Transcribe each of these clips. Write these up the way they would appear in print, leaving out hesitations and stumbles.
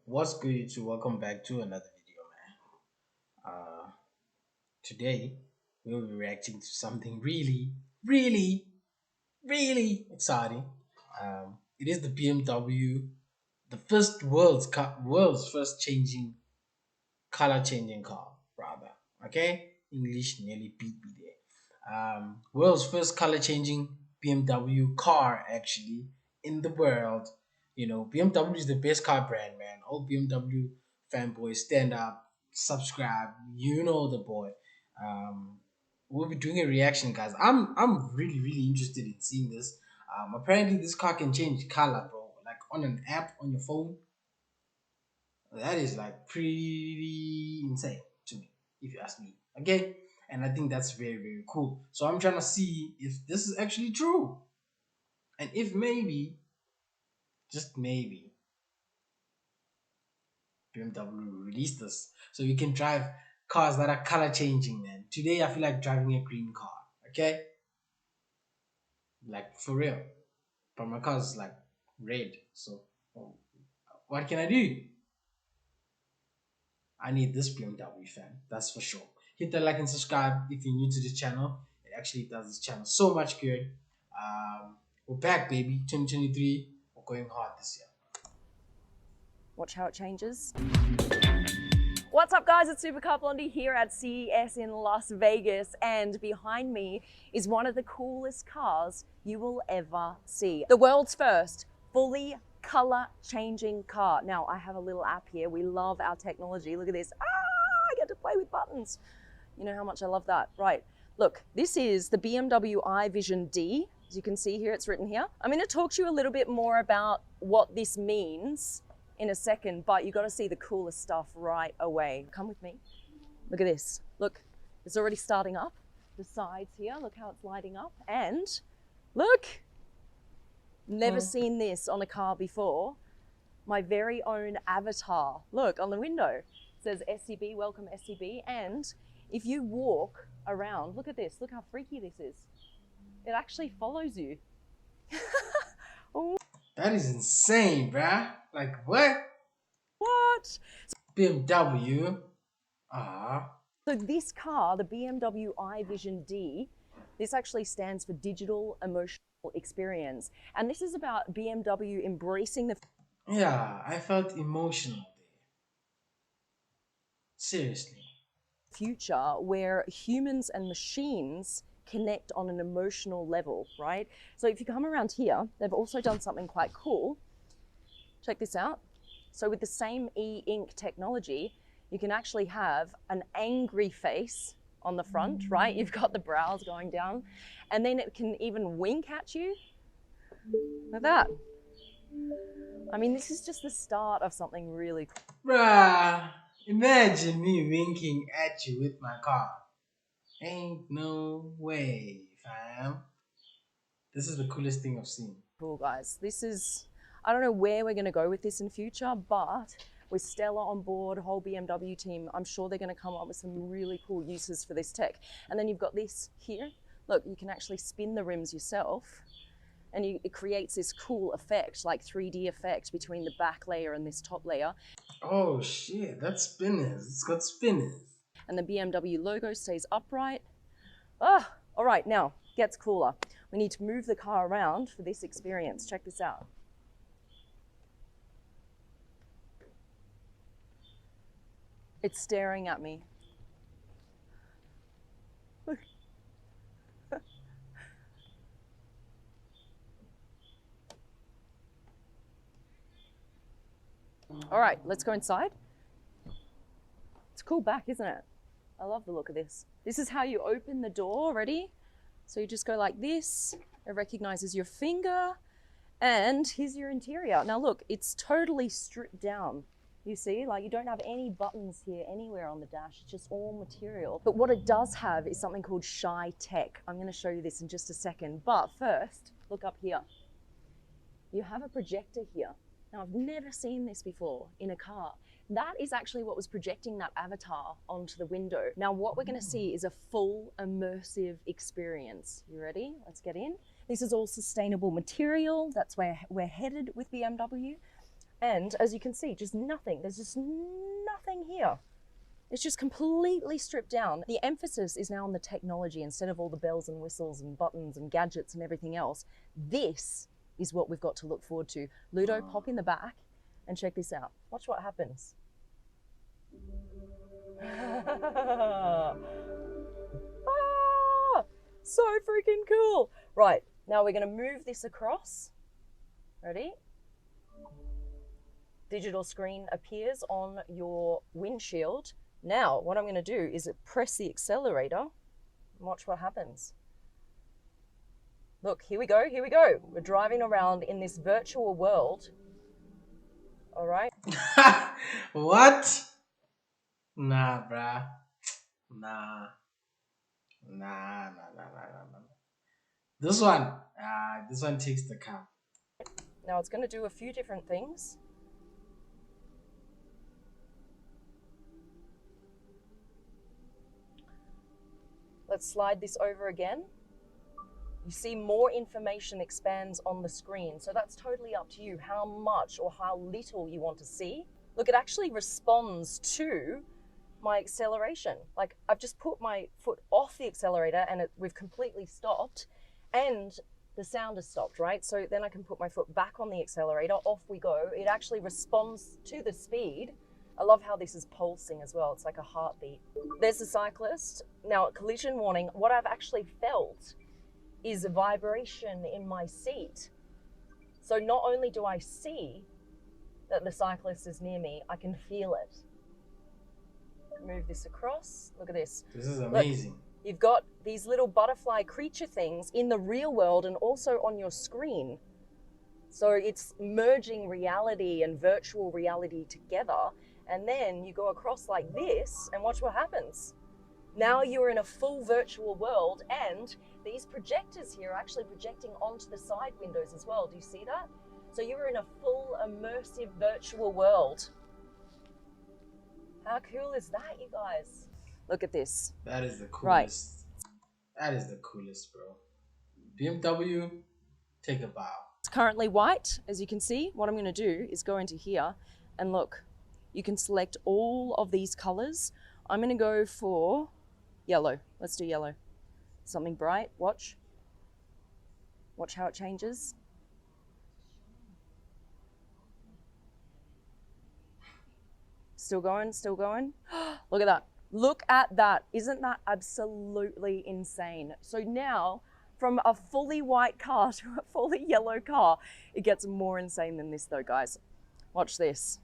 What's good, YouTube? Welcome back to another video, man. Today we'll be reacting to something really exciting. It is the BMW, the world's first color changing car, rather. Okay, English nearly beat me there. World's first color changing BMW car, actually, in the world. BMW is the best car brand, man. All BMW fanboys, stand up, subscribe. You know the boy. Um, we'll be doing a reaction, guys. I'm really interested in seeing this. Apparently, this car can change color, bro. Like on an app on your phone. That is like pretty insane to me, if you ask me. Okay, and I think that's very cool. So I'm trying to see if this is actually true, and if maybe, just maybe, BMW release this so you can drive cars that are color changing. Man, today I feel like driving a green car. Okay, like for real, but my car is like red. So what can I do? I need this BMW fan, that's for sure. Hit the like and subscribe if you're new to this channel. It actually does this channel so much good. We're back, baby. 2023. We're going hard this year. Watch how it changes. What's up, guys? It's SuperCar Blondie here at CES in Las Vegas, and behind me is one of the coolest cars you will ever see. The world's first fully color changing car. Now, I have a little app here. We love our technology. Look at this. I get to play with buttons. You know how much I love that. Right. Look, this is the BMW iVision D. As you can see here, it's written here. I'm going to talk to you a little bit more about what this means in a second, but you got to see the coolest stuff right away. Come with me. Look at this. Look, it's already starting up. The sides here, look how it's lighting up. And look, never seen this on a car before. My very own avatar. Look, on the window, it says SCB, welcome SCB. And if you walk around, look at this. Look how freaky this is. It actually follows you. That is insane, bruh. Like what? What? BMW. Ah. So this car, the BMW iVision D, this actually stands for Digital Emotional Experience. And this is about BMW embracing the Yeah, I felt emotional there. Seriously. future where humans and machines connect on an emotional level, right? So if you come around here, they've also done something quite cool. Check this out. So with the same e-ink technology, you can actually have an angry face on the front, right? You've got the brows going down, and then it can even wink at you. Like that. I mean, this is just the start of something really cool. Bruh, imagine me winking at you with my car. Ain't no way, fam. This is the coolest thing I've seen. Cool, guys. This is, I don't know where we're going to go with this in future, but with Stella on board, whole BMW team, I'm sure they're going to come up with some really cool uses for this tech. And then you've got this here. Look, you can actually spin the rims yourself, and it creates this cool effect, like 3D effect between the back layer and this top layer. Oh shit, that's spinners. It's got spinners. And the BMW logo stays upright. Ah, all right, now gets cooler. We need to move the car around for this experience. Check this out. It's staring at me. Look. All right, let's go inside. It's cool back, isn't it? I love the look of this. This is how you open the door, ready? So you just go like this. It recognizes your finger, and here's your interior. Now look, it's totally stripped down. You see, like you don't have any buttons here anywhere on the dash, it's just all material. But what it does have is something called Shy Tech. I'm gonna show you this in just a second, but first, look up here. You have a projector here. Now I've never seen this before in a car. That is actually what was projecting that avatar onto the window. Now what we're gonna see is a full immersive experience. You ready? Let's get in. This is all sustainable material. That's where we're headed with BMW. And as you can see, just nothing. There's just nothing here. It's just completely stripped down. The emphasis is now on the technology instead of all the bells and whistles and buttons and gadgets and everything else. This is what we've got to look forward to. Ludo, pop in the back and check this out. Watch what happens. Ah, so freaking cool. Right, now we're gonna move this across. Ready? Digital screen appears on your windshield. Now, what I'm going to do is press the accelerator and watch what happens. Look, here we go, here we go. We're driving around in this virtual world. All right. What? Nah, bruh. Nah. Nah. This one takes the count. Now it's going to do a few different things. Let's slide this over again. You see more information expands on the screen. So that's totally up to you how much or how little you want to see. Look, it actually responds to my acceleration. Like I've just put my foot off the accelerator and we've completely stopped and the sound has stopped, right? So then I can put my foot back on the accelerator, off we go. It actually responds to the speed. I love how this is pulsing as well. It's like a heartbeat. There's a cyclist. Now, collision warning, what I've actually felt is a vibration in my seat. So not only do I see that the cyclist is near me, I can feel it. Move this across. Look at this. This is amazing. Look, you've got these little butterfly creature things in the real world and also on your screen. So it's merging reality and virtual reality together. And then you go across like this and watch what happens. Now you're in a full virtual world and these projectors here are actually projecting onto the side windows as well. Do you see that? So you're in a full immersive virtual world. How cool is that, you guys? Look at this. That is the coolest. Right. That is the coolest, bro. BMW, take a bow. It's currently white, as you can see. What I'm going to do is go into here and look. You can select all of these colors. I'm going to go for yellow. Let's do yellow. Something bright. Watch. Watch how it changes. Still going, still going. Look at that. Look at that. Isn't that absolutely insane? So now, from a fully white car to a fully yellow car, it gets more insane than this though, guys. Watch this.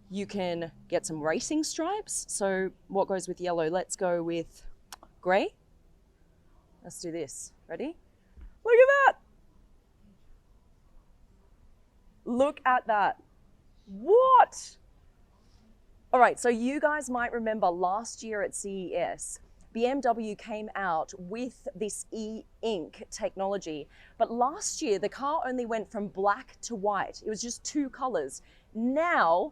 You can get some racing stripes. So what goes with yellow? Let's go with gray. Let's do this. Ready? Look at that. Look at that. What? All right, so you guys might remember last year at CES, BMW came out with this e-ink technology. But last year, the car only went from black to white. It was just two colors. Now,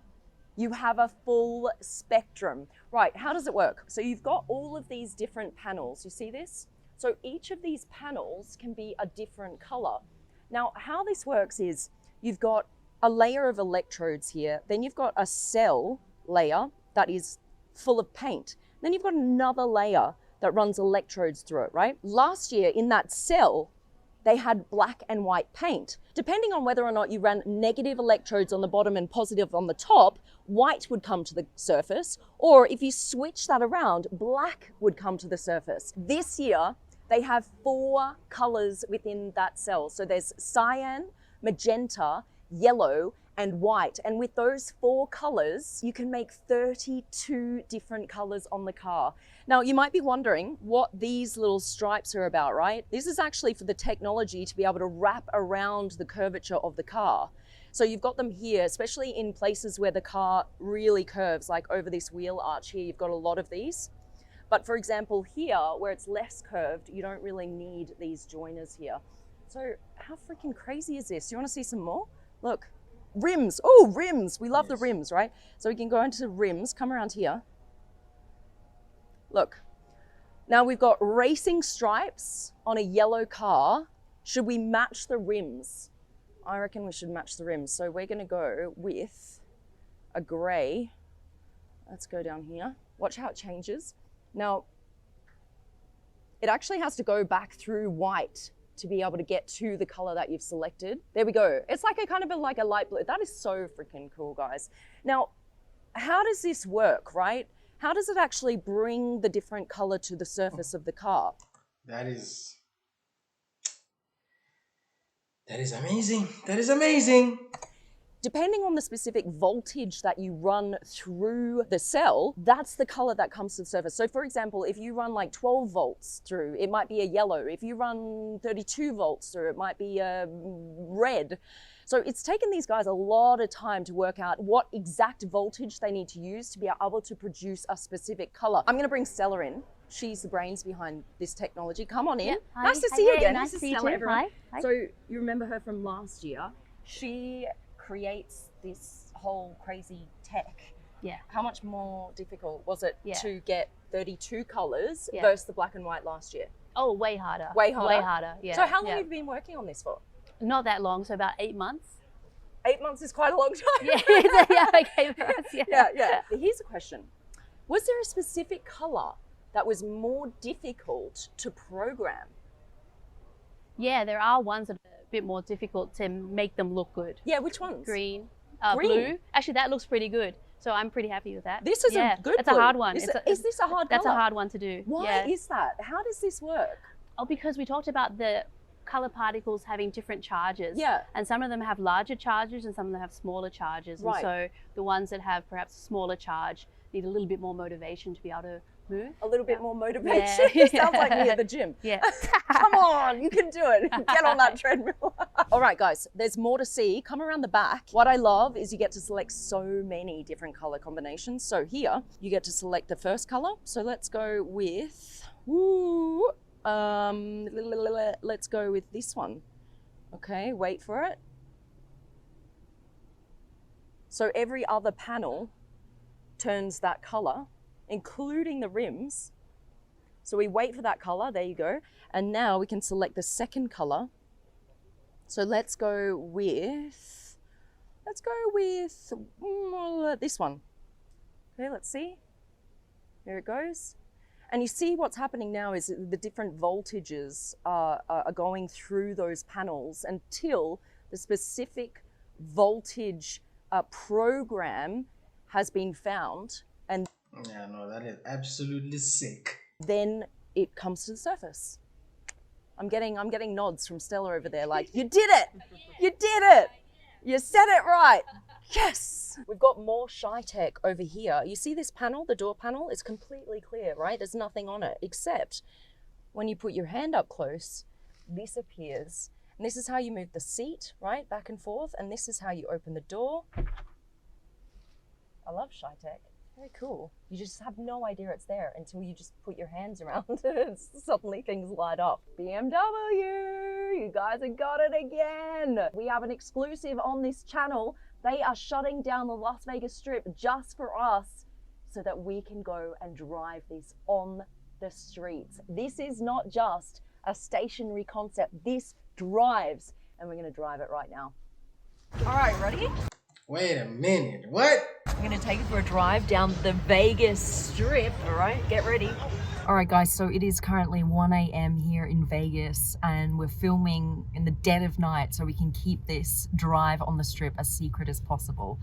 you have a full spectrum. Right, how does it work? So you've got all of these different panels. You see this? So each of these panels can be a different color. Now, how this works is you've got a layer of electrodes here. Then you've got a cell layer that is full of paint. Then you've got another layer that runs electrodes through it, right? Last year in that cell, they had black and white paint. Depending on whether or not you ran negative electrodes on the bottom and positive on the top, white would come to the surface, or if you switch that around, black would come to the surface. This year, they have 4 colors within that cell. So there's cyan, magenta, yellow, and white. And with those 4 colors, you can make 32 different colors on the car. Now, you might be wondering what these little stripes are about, right? This is actually for the technology to be able to wrap around the curvature of the car. So you've got them here, especially in places where the car really curves, like over this wheel arch here, you've got a lot of these. But for example, here, where it's less curved, you don't really need these joiners here. So how freaking crazy is this? Do you want to see some more? Look. Rims, oh, rims. We love the rims, right? So we can go into rims, come around here. Look, now we've got racing stripes on a yellow car. Should we match the rims I reckon we should match the rims. So we're going to go with a grey. Let's go down here. Watch how it changes. Now, it actually has to go back through white to be able to get to the color that you've selected. There we go. It's like a kind of like a light blue. That is so freaking cool, guys. Now, how does this work, right? How does it actually bring the different color to the surface of the car? That is amazing. That is amazing. Depending on the specific voltage that you run through the cell, that's the color that comes to the surface. So for example, if you run like 12 volts through, it might be a yellow. If you run 32 volts through, it might be a red. So it's taken these guys a lot of time to work out what exact voltage they need to use to be able to produce a specific color. I'm gonna bring Stella in. She's the brains behind this technology. Come on in. Yeah, hi. Nice to see you again. Nice to see you Stella, too. everyone. Hi. So you remember her from last year. She creates this whole crazy tech. Yeah. How much more difficult was it Yeah. to get 32 colors Yeah. versus the black and white last year? Oh, way harder. Way harder? Way harder, yeah. So how long yeah. have you been working on this for? Not that long, so about 8 months. 8 months is quite a long time. Yeah, yeah, okay, for us, yeah. Yeah. Here's a question. Was there a specific color that was more difficult to program? Yeah, there are ones that are a bit more difficult to make them look good. Yeah, which ones? Green, Green? blue. Actually, that looks pretty good. So I'm pretty happy with that. This is yeah, a good That's blue. a hard one. Is this a hard That's color? a hard one to do. Why yeah. is that? How does this work? Oh, because we talked about the color particles having different charges. Yeah. And some of them have larger charges and some of them have smaller charges. Right. And so the ones that have perhaps a smaller charge need a little bit more motivation to be able to move. A little bit more motivation? Yeah. Sounds like me at the gym. Yeah. Come on, you can do it. Get on that treadmill. All right, guys, there's more to see. Come around the back. What I love is you get to select so many different color combinations. So here, you get to select the first color. So let's go with, let's go with this one. Okay, wait for it. So every other panel turns that color, including the rims. So we wait for that color, there you go. And now we can select the second color. So let's go with this one. Okay, let's see. There it goes. And you see what's happening now is the different voltages are going through those panels until the specific voltage program has been found. And Yeah, no, that is absolutely sick. then it comes to the surface. I'm getting nods from Stella over there like, you did it! You did it! You said it right! Yes! We've got more Shy-Tech over here. You see this panel, the door panel? It's completely clear, right? There's nothing on it, except when you put your hand up close, this appears. And this is how you move the seat, right? Back and forth. And this is how you open the door. I love Shy-Tech. Very cool. You just have no idea it's there until you just put your hands around it and suddenly things light up. BMW, you guys have got it again. We have an exclusive on this channel. They are shutting down the Las Vegas Strip just for us so that we can go and drive this on the streets. This is not just a stationary concept. This drives, and we're gonna drive it right now. All right, ready? Wait a minute, what? I'm gonna take it for a drive down the Vegas Strip. All right, get ready. All right, guys, so it is currently 1 a.m. here in Vegas, and we're filming in the dead of night so we can keep this drive on the Strip as secret as possible.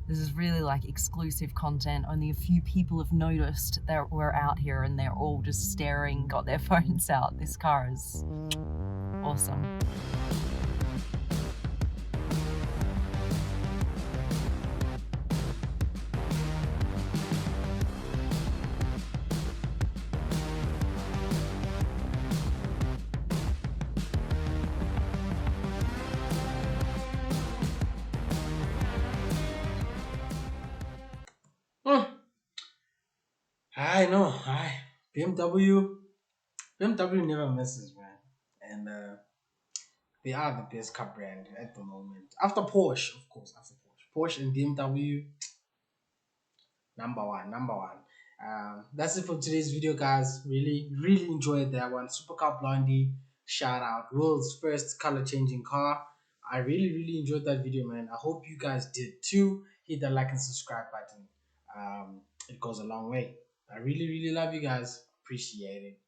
This is really like exclusive content. Only a few people have noticed that we're out here and they're all just staring, got their phones out. This car is awesome. I know, BMW never misses, man. And they are the best car brand at the moment. After Porsche, of course, after Porsche. Porsche and BMW, number one. That's it for today's video, guys. Really enjoyed that one. SuperCar Blondie, shout out. World's first color changing car. I really enjoyed that video, man. I hope you guys did too. Hit that like and subscribe button. It goes a long way. I really love you guys. Appreciate it.